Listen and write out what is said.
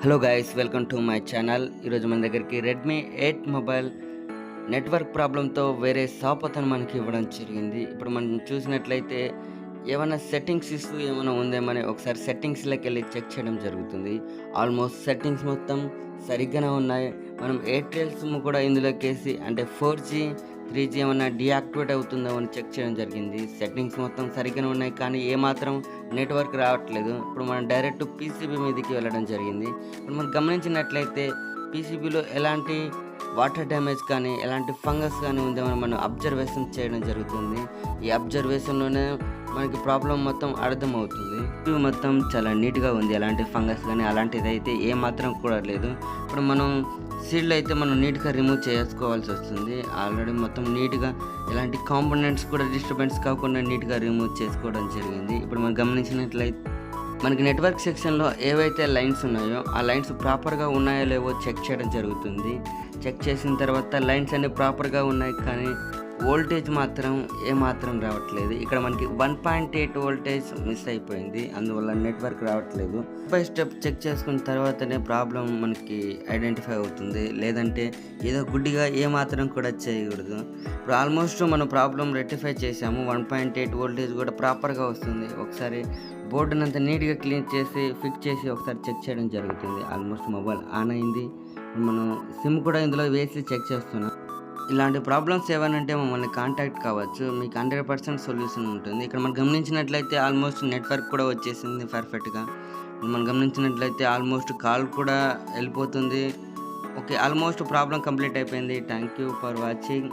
Hello guys, welcome to my channel. ఈరోజు మన దగ్గరికి రెడ్మీ 8 మొబైల్ నెట్వర్క్ ప్రాబ్లంతో వేరే షాప్ అతను మనకి ఇవ్వడం జరిగింది. ఇప్పుడు మనం చూసినట్లయితే ఏమైనా సెట్టింగ్స్ ఇష్యూ ఏమైనా ఉందేమని ఒకసారి సెట్టింగ్స్లోకి వెళ్ళి చెక్ చేయడం జరుగుతుంది. ఆల్మోస్ట్ సెట్టింగ్స్ మొత్తం సరిగ్గానే ఉన్నాయి. మనం ఎయిర్టెల్ సిమ్ కూడా ఇందులోకేసి అంటే 4G 3G ఏమన్నా డీయాక్టివేట్ అవుతుందో అని చెక్ చేయడం జరిగింది. సెట్టింగ్స్ మొత్తం సరిగ్గానే ఉన్నాయి, కానీ ఏమాత్రం నెట్వర్క్ రావట్లేదు. ఇప్పుడు మనం డైరెక్ట్ పీసీబీ మీదకి వెళ్ళడం జరిగింది. ఇప్పుడు మనం గమనించినట్లయితే పీసీబీలో ఎలాంటి వాటర్ డ్యామేజ్ కానీ ఎలాంటి ఫంగస్ కానీ ఉందేమని మనం అబ్జర్వేషన్ చేయడం జరుగుతుంది. ఈ అబ్జర్వేషన్లోనే మనకి ప్రాబ్లం మొత్తం అర్థమవుతుంది. ఇవి మొత్తం చాలా నీట్గా ఉంది, ఎలాంటి ఫంగస్ కానీ అలాంటిది అయితే ఏమాత్రం కూడా లేదు. ఇప్పుడు మనం సీడ్లో అయితే మనం నీట్గా రిమూవ్ చేసుకోవాల్సి వస్తుంది. ఆల్రెడీ మొత్తం నీట్గా ఎలాంటి కాంపోనెంట్స్ కూడా డిస్టర్బెన్స్ కాకుండా నీట్గా రిమూవ్ చేసుకోవడం జరిగింది. ఇప్పుడు మనం గమనించినట్లయితే మనకి నెట్వర్క్ సెక్షన్లో ఏవైతే లైన్స్ ఉన్నాయో ఆ లైన్స్ ప్రాపర్గా ఉన్నాయో లేవో చెక్ చేయడం జరుగుతుంది. చెక్ చేసిన తర్వాత లైన్స్ అన్నీ ప్రాపర్గా ఉన్నాయి, కానీ వోల్టేజ్ మాత్రం ఏమాత్రం రావట్లేదు. ఇక్కడ మనకి 1.8 వోల్టేజ్ మిస్ అయిపోయింది, అందువల్ల నెట్వర్క్ రావట్లేదు. బై స్టెప్ చెక్ చేసుకున్న తర్వాతనే ప్రాబ్లం మనకి ఐడెంటిఫై అవుతుంది, లేదంటే ఏదో గుడ్డిగా ఏమాత్రం కూడా చేయకూడదు. ఇప్పుడు ఆల్మోస్ట్ మనం ప్రాబ్లం రెక్టిఫై చేసాము. 1.8 వోల్టేజ్ కూడా ప్రాపర్గా వస్తుంది. ఒకసారి బోర్డునంతా నీట్గా క్లీన్ చేసి ఫిక్స్ చేసి ఒకసారి చెక్ చేయడం జరుగుతుంది. ఆల్మోస్ట్ మొబైల్ ఆన్ అయింది. మనం సిమ్ కూడా ఇందులో వేసి చెక్ చేస్తున్నాం. ఇలాంటి ప్రాబ్లమ్స్ ఏమైనా ఉంటే మమ్మల్ని కాంటాక్ట్ కావచ్చు, మీకు 100% సొల్యూషన్ ఉంటుంది. ఇక్కడ మనం గమనించినట్లయితే ఆల్మోస్ట్ నెట్వర్క్ కూడా వచ్చేసింది పర్ఫెక్ట్గా. మనం గమనించినట్లయితే ఆల్మోస్ట్ కాల్ కూడా వెళ్ళిపోతుంది. ఓకే, ఆల్మోస్ట్ ప్రాబ్లం కంప్లీట్ అయిపోయింది. Thank you for watching.